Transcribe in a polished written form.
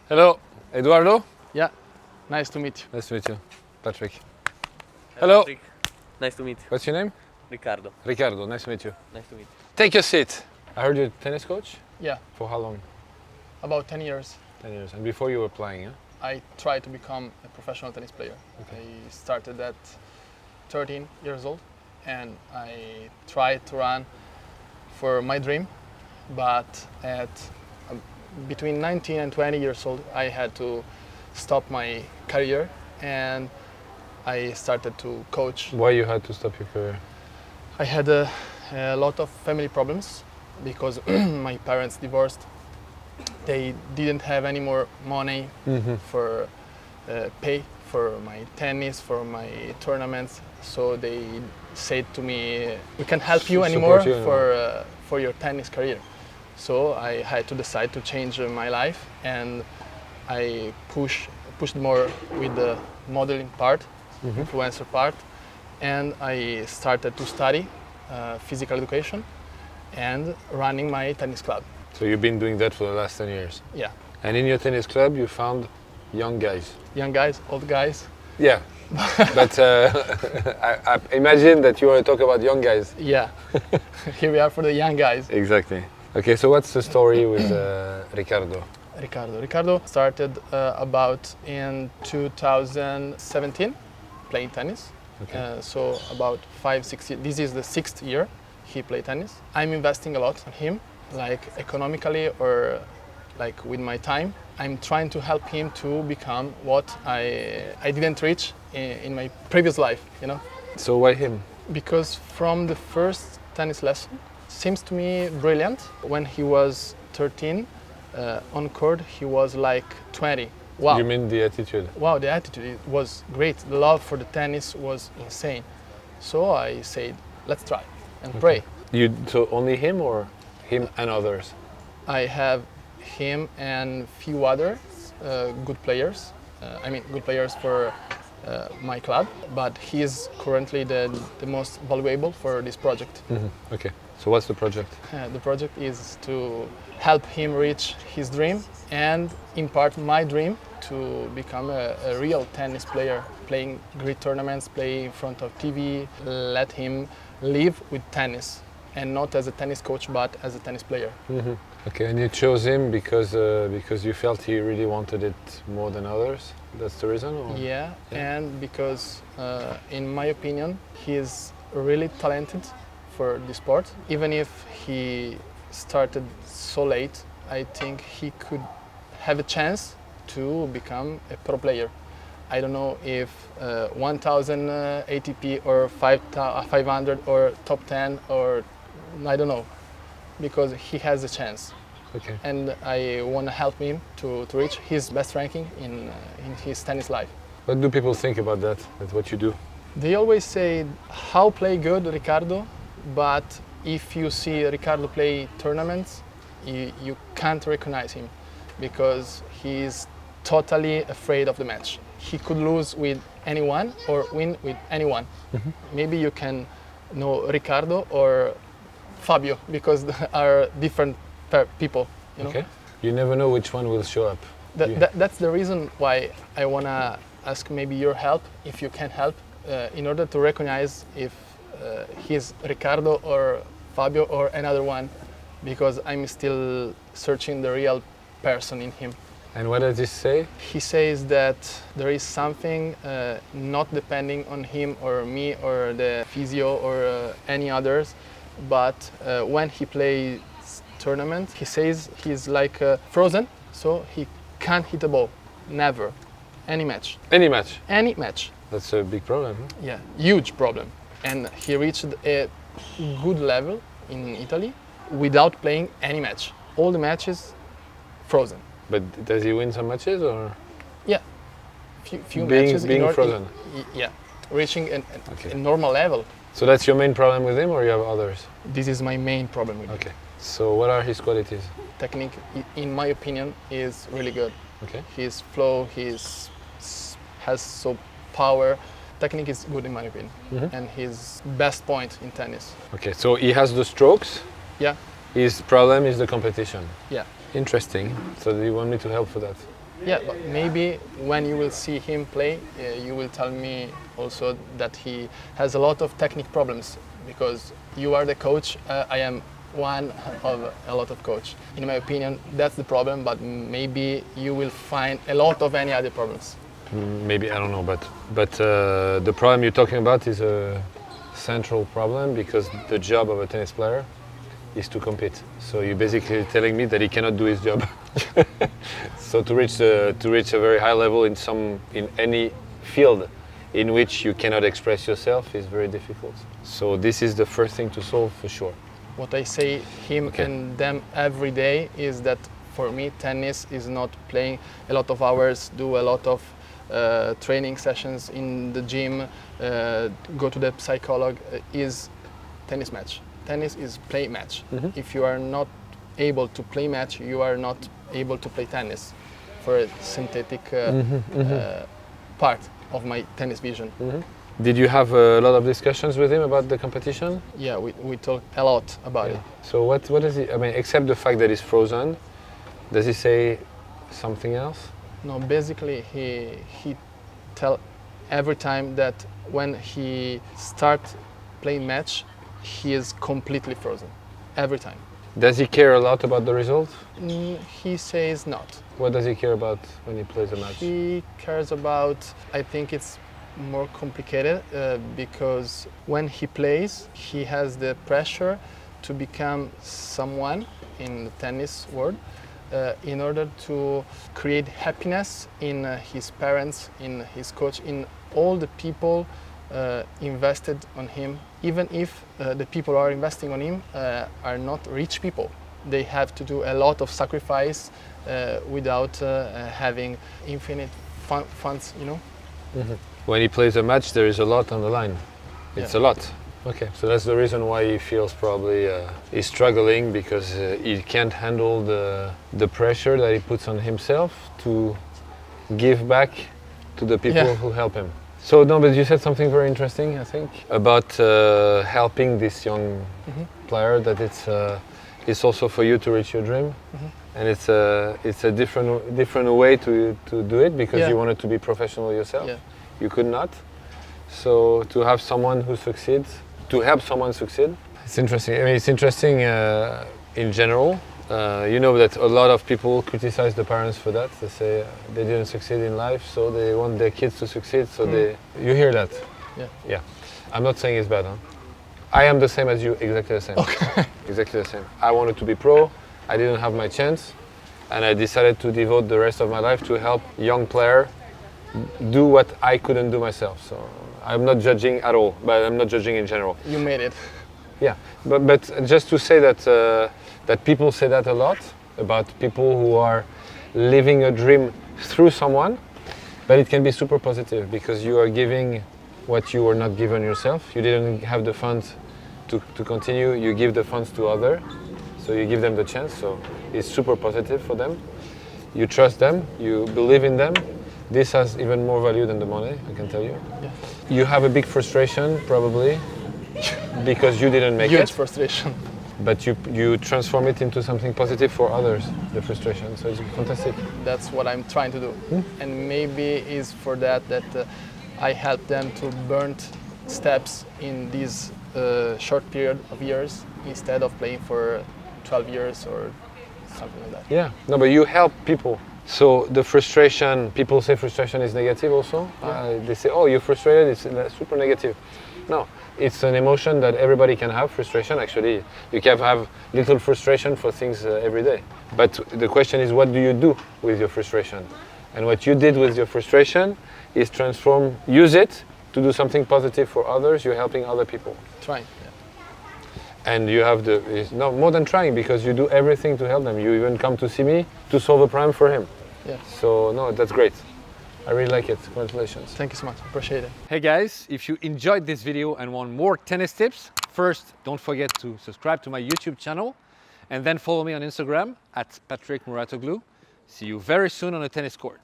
Hello, Edoardo. Yeah, nice to meet you. Nice to meet you, Patrick. Hello. Patrick. Nice to meet you. What's your name? Ricardo. Ricardo. Nice to meet you. Nice to meet you. Take your seat. I heard you're a tennis coach. Yeah, For how long? about 10 years. 10 years. And before you were playing, huh? I tried to become a professional tennis player. Okay. I started at 13 years old and I tried to run for my dream, but at between 19 and 20 years old, I had to stop my career and I started to coach. Why you had to stop your career? I had a lot of family problems because my parents divorced. They didn't have any more money for pay for my tennis, for my tournaments. So they said to me, "We can't help you anymore for your tennis career." So I had to decide to change my life, and I pushed more with the modeling part, influencer part, and I started to study physical education and running my tennis club. So you've been doing that for the last 10 years. Yeah, And in your tennis club, you found young guys. young guys, old guys. Yeah. But I imagine that you want to talk about young guys. Yeah, here we are for the young guys. Exactly. Okay, so what's the story with Ricardo? Ricardo started about in 2017 playing tennis. Okay. So about 5-6 years. This is the 6th year he played tennis. I'm investing a lot on him, like economically or like with my time. I'm trying to help him to become what I didn't reach in my previous life, you know? So why him? Because from the first tennis lesson, seems to me brilliant. When he was 13, on court he was like 20. Wow. You mean the attitude? Wow, the attitude was great. The love for the tennis was insane. So I said, let's try and pray. So only him or him and others? I have him and few others good players. Good players for my club, but he is currently the most valuable for this project. Okay. So what's the project? The project is to help him reach his dream and in part my dream to become a real tennis player, playing great tournaments, play in front of TV, let him live with tennis and not as a tennis coach but as a tennis player. Okay, and you chose him because you felt he really wanted it more than others? That's the reason? Or? Yeah, and because in my opinion he is really talented for the sport. Even if he started so late, I think he could have a chance to become a pro player. I don't know if 1000 ATP or 500 or top 10 or I don't know, because he has a chance. Okay. And I want to help him to reach his best ranking in his tennis life. What do people think about that? That's what you do? They always say, how play good Ricardo, but if you see Ricardo play tournaments, you can't recognize him because he's totally afraid of the match. He could lose with anyone or win with anyone. Maybe you can know Ricardo or Fabio because they are different people. You know? Okay. You never know which one will show up. That's the reason why I want to ask maybe your help, if you can help, in order to recognize if he's Ricardo or Fabio or another one, because I'm still searching the real person in him. And what does he say? He says that there is something not depending on him or me or the physio or any others, but when he plays tournament, he says he's like frozen, so he can't hit a ball, never, any match. Any match? Any match. That's a big problem. Huh? Yeah, huge problem. And he reached a good level in Italy without playing any match. All the matches frozen. But does he win some matches or? Yeah, few matches. Being frozen? Yeah, reaching a normal level. So that's your main problem with him or you have others? This is my main problem with him. Okay. So what are his qualities? Technique, in my opinion, is really good. Okay. His flow, has so power. Technique is good in my opinion, and his best point in tennis. Okay, so he has the strokes. Yeah. His problem is the competition. Yeah. Interesting. So do you want me to help for that? Yeah, but maybe when you will see him play, you will tell me also that he has a lot of technique problems because you are the coach. I am one of a lot of coach. In my opinion, that's the problem. But maybe you will find a lot of any other problems. Maybe, I don't know, but the problem you're talking about is a central problem because the job of a tennis player is to compete. So you're basically telling me that he cannot do his job. So to reach a very high level in any field in which you cannot express yourself is very difficult. So this is the first thing to solve for sure. What I say him and them every day is that for me tennis is not playing a lot of hours, do a lot of training sessions in the gym, go to the psycholog, is tennis match. Tennis is play match. If you are not able to play match, you are not able to play tennis for a synthetic part of my tennis vision. Did you have a lot of discussions with him about the competition? Yeah, we talk a lot about it. So what does he, I mean, except the fact that he's frozen, does he say something else? No, basically he tell every time that when he start playing match, he is completely frozen. Every time. Does he care a lot about the result? He says not. What does he care about when he plays a match? He cares about, I think it's more complicated because when he plays, he has the pressure to become someone in the tennis world in order to create happiness in his parents, in his coach, in all the people invested on him. Even if the people who are investing on him are not rich people, they have to do a lot of sacrifice without having infinite funds, you know. When he plays a match, there is a lot on the line. It's a lot. Okay, so that's the reason why he feels probably he's struggling because he can't handle the pressure that he puts on himself to give back to the people who help him. So no, but you said something very interesting, I think, about helping this young player. That it's also for you to reach your dream, and it's a different way to do it because you wanted to be professional yourself. Yeah. You could not. So to have someone who succeeds, to help someone succeed, it's interesting. I mean, it's interesting in general. You know that a lot of people criticize the parents for that. They say they didn't succeed in life, so they want their kids to succeed. So you hear that? Yeah. I'm not saying it's bad. Huh? I am the same as you, exactly the same. Okay. Exactly the same. I wanted to be pro. I didn't have my chance, and I decided to devote the rest of my life to help young player do what I couldn't do myself. So I'm not judging at all, but I'm not judging in general. You made it. Yeah, but just to say that that people say that a lot about people who are living a dream through someone, but it can be super positive because you are giving what you were not given yourself. You didn't have the funds to continue. You give the funds to others, so you give them the chance. So it's super positive for them. You trust them. You believe in them. This has even more value than the money, I can tell you. Yeah. You have a big frustration, probably, because you didn't make it. Huge frustration. But you transform it into something positive for others, the frustration. So it's fantastic. That's what I'm trying to do. And maybe is for that I help them to burn steps in this short period of years instead of playing for 12 years or something like that. Yeah, no, but you help people. So the frustration, people say frustration is negative also. They say, oh, you're frustrated, it's super negative. No, it's an emotion that everybody can have, frustration. Actually, you can have little frustration for things every day. But the question is, what do you do with your frustration? And what you did with your frustration is use it to do something positive for others. You're helping other people. Trying. And you have no more than trying because you do everything to help them. You even come to see me to solve a problem for him. Yeah. So no, that's great. I really like it. Congratulations. Thank you so much. Appreciate it. Hey guys, if you enjoyed this video and want more tennis tips, first, don't forget to subscribe to my YouTube channel and then follow me on Instagram @PatrickMuratoglu. See you very soon on the tennis court.